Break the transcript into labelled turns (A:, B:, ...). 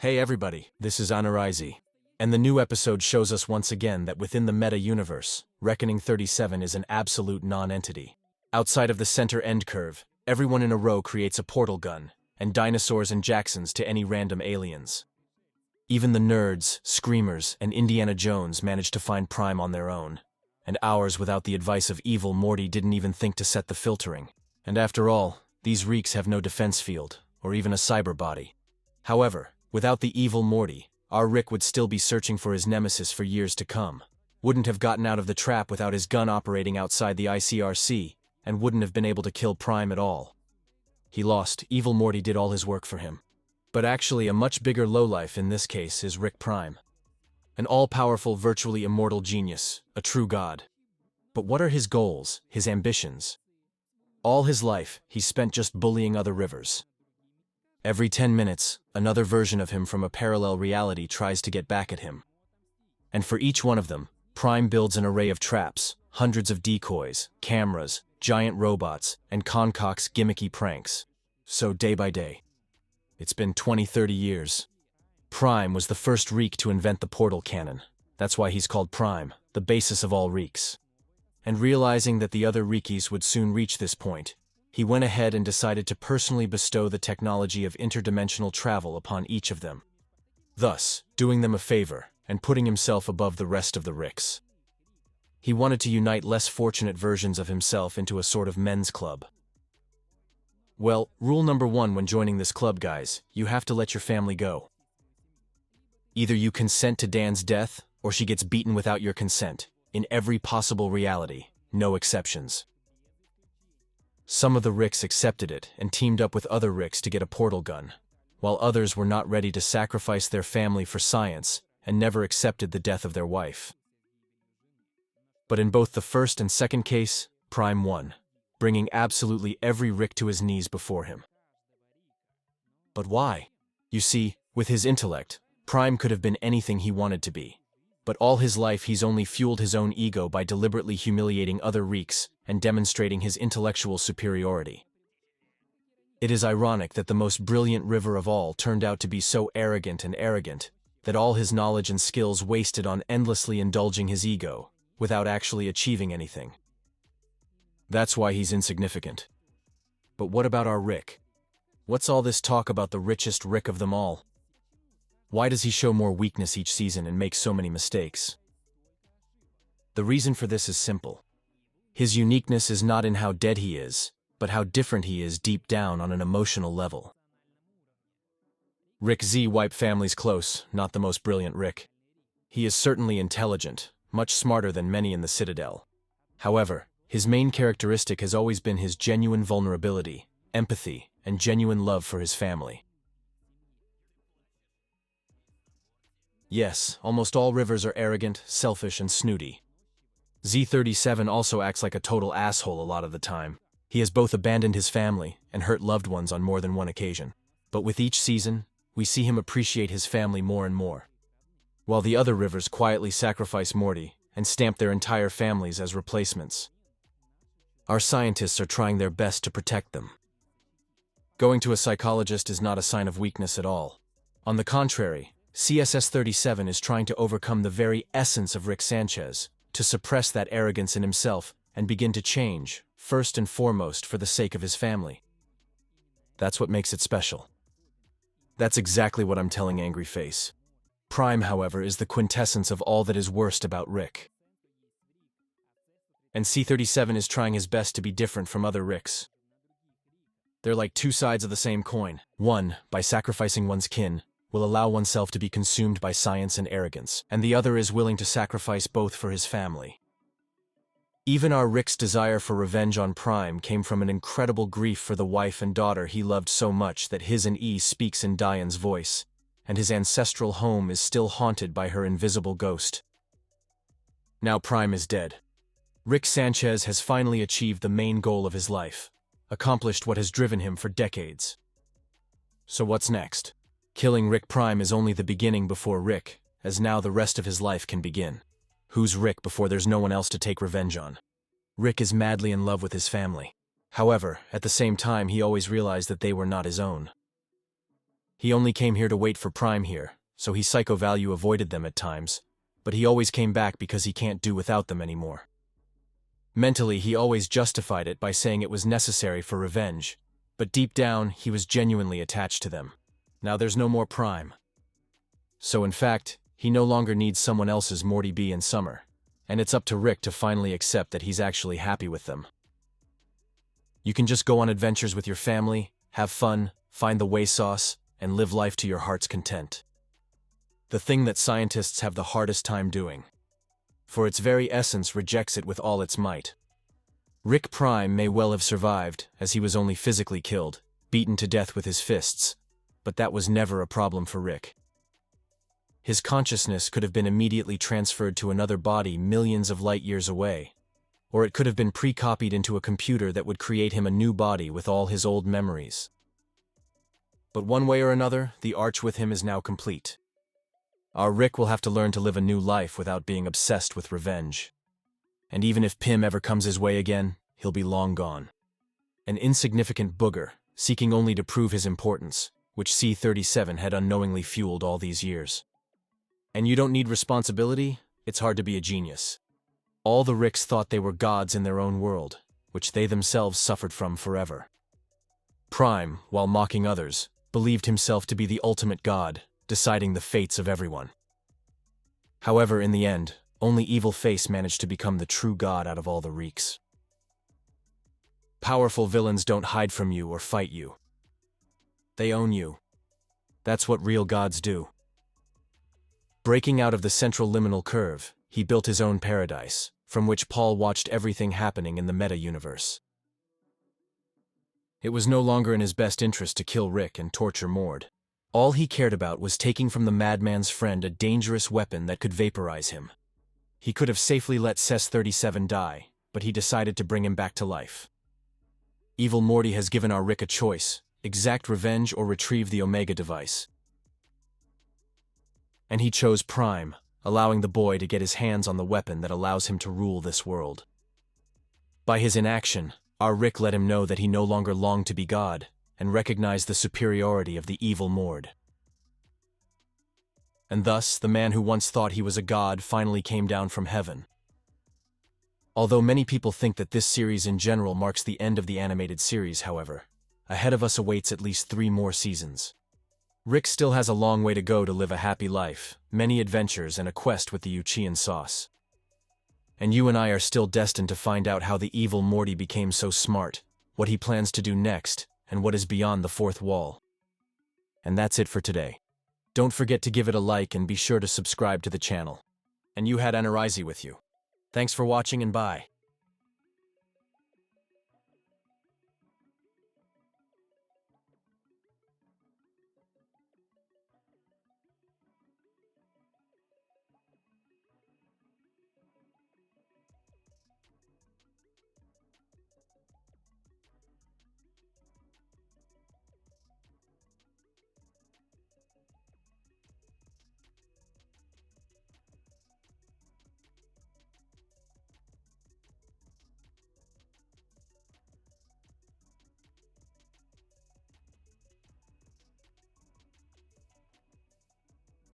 A: Hey everybody, this is Aniraizi, and the new episode shows us once again that within the meta-universe, Reckoning 37 is an absolute non-entity. Outside of the center end curve, everyone in a row creates a portal gun, and dinosaurs and Jacksons to any random aliens. Even the nerds, screamers, and Indiana Jones managed to find Prime on their own, and hours without the advice of evil Morty didn't even think to set the filtering. And after all, these reeks have no defense field, or even a cyber body. However, without the evil Morty, our Rick would still be searching for his nemesis for years to come, wouldn't have gotten out of the trap without his gun operating outside the ICRC, and wouldn't have been able to kill Prime at all. He lost, evil Morty did all his work for him. But actually a much bigger lowlife in this case is Rick Prime. An all-powerful, virtually immortal genius, a true god. But what are his goals, his ambitions? All his life, he spent just bullying other rivers. Every 10 minutes, another version of him from a parallel reality tries to get back at him. And for each one of them, Prime builds an array of traps, hundreds of decoys, cameras, giant robots, and concocts gimmicky pranks. So day by day. It's been 20-30 years. Prime was the first Reek to invent the portal cannon. That's why he's called Prime, the basis of all Reeks. And realizing that the other Reekies would soon reach this point, he went ahead and decided to personally bestow the technology of interdimensional travel upon each of them, thus doing them a favor and putting himself above the rest of the Ricks. He wanted to unite less fortunate versions of himself into a sort of men's club. Well, rule number 1 when joining this club, guys, you have to let your family go. Either you consent to Dayen's death, or she gets beaten without your consent, in every possible reality, no exceptions. Some of the Ricks accepted it and teamed up with other Ricks to get a portal gun, while others were not ready to sacrifice their family for science and never accepted the death of their wife. But in both the first and second case, Prime won, bringing absolutely every Rick to his knees before him. But why? You see, with his intellect, Prime could have been anything he wanted to be. But all his life he's only fueled his own ego by deliberately humiliating other Reeks and demonstrating his intellectual superiority. It is ironic that the most brilliant river of all turned out to be so arrogant that all his knowledge and skills wasted on endlessly indulging his ego, without actually achieving anything. That's why he's insignificant. But what about our Rick? What's all this talk about the richest Rick of them all? Why does he show more weakness each season and make so many mistakes? The reason for this is simple. His uniqueness is not in how dead he is, but how different he is deep down on an emotional level. Rick Z wipe families close, not the most brilliant Rick. He is certainly intelligent, much smarter than many in the Citadel. However, his main characteristic has always been his genuine vulnerability, empathy, and genuine love for his family. Yes, almost all rivers are arrogant, selfish, and snooty. Z37 also acts like a total asshole a lot of the time. He has both abandoned his family and hurt loved ones on more than one occasion. But with each season, we see him appreciate his family more and more. While the other rivers quietly sacrifice Morty and stamp their entire families as replacements. Our scientists are trying their best to protect them. Going to a psychologist is not a sign of weakness at all. On the contrary, CSS-37 is trying to overcome the very essence of Rick Sanchez, to suppress that arrogance in himself and begin to change, first and foremost for the sake of his family. That's what makes it special. That's exactly what I'm telling Angry Face. Prime, however, is the quintessence of all that is worst about Rick. And C-37 is trying his best to be different from other Ricks. They're like two sides of the same coin. One, by sacrificing one's kin, will allow oneself to be consumed by science and arrogance, and the other is willing to sacrifice both for his family. Even our Rick's desire for revenge on Prime came from an incredible grief for the wife and daughter he loved so much that his and E speaks in Dayen's voice, and his ancestral home is still haunted by her invisible ghost. Now Prime is dead. Rick Sanchez has finally achieved the main goal of his life, accomplished what has driven him for decades. So what's next? Killing Rick Prime is only the beginning before Rick, as now the rest of his life can begin. Who's Rick before there's no one else to take revenge on? Rick is madly in love with his family. However, at the same time he always realized that they were not his own. He only came here to wait for Prime here, so he Psycho Value avoided them at times, but he always came back because he can't do without them anymore. Mentally, he always justified it by saying it was necessary for revenge, but deep down, he was genuinely attached to them. Now there's no more Prime. So in fact, he no longer needs someone else's Morty B and Summer, and it's up to Rick to finally accept that he's actually happy with them. You can just go on adventures with your family, have fun, find the way sauce, and live life to your heart's content. The thing that scientists have the hardest time doing. For its very essence rejects it with all its might. Rick Prime may well have survived, as he was only physically killed, beaten to death with his fists, but that was never a problem for Rick. His consciousness could have been immediately transferred to another body millions of light years away, or it could have been pre-copied into a computer that would create him a new body with all his old memories. But one way or another, the arch with him is now complete. Our Rick will have to learn to live a new life without being obsessed with revenge. And even if Pym ever comes his way again, he'll be long gone. An insignificant booger, seeking only to prove his importance, which C-37 had unknowingly fueled all these years. And you don't need responsibility, it's hard to be a genius. All the Ricks thought they were gods in their own world, which they themselves suffered from forever. Prime, while mocking others, believed himself to be the ultimate god, deciding the fates of everyone. However, in the end, only Evil Face managed to become the true god out of all the Reeks. Powerful villains don't hide from you or fight you. They own you. That's what real gods do. Breaking out of the central liminal curve, he built his own paradise, from which Paul watched everything happening in the meta-universe. It was no longer in his best interest to kill Rick and torture Mord. All he cared about was taking from the madman's friend a dangerous weapon that could vaporize him. He could have safely let CES-37 die, but he decided to bring him back to life. Evil Morty has given our Rick a choice: exact revenge or retrieve the Omega device. And he chose Prime, allowing the boy to get his hands on the weapon that allows him to rule this world. By his inaction, our Rick let him know that he no longer longed to be God, and recognized the superiority of the evil Mord. And thus, the man who once thought he was a god finally came down from heaven. Although many people think that this series in general marks the end of the animated series, however, ahead of us awaits at least 3 more seasons. Rick still has a long way to go to live a happy life, many adventures and a quest with the Uchian sauce. And you and I are still destined to find out how the evil Morty became so smart, what he plans to do next, and what is beyond the 4th wall. And that's it for today. Don't forget to give it a like and be sure to subscribe to the channel. And you had Aniraizi with you. Thanks for watching and bye.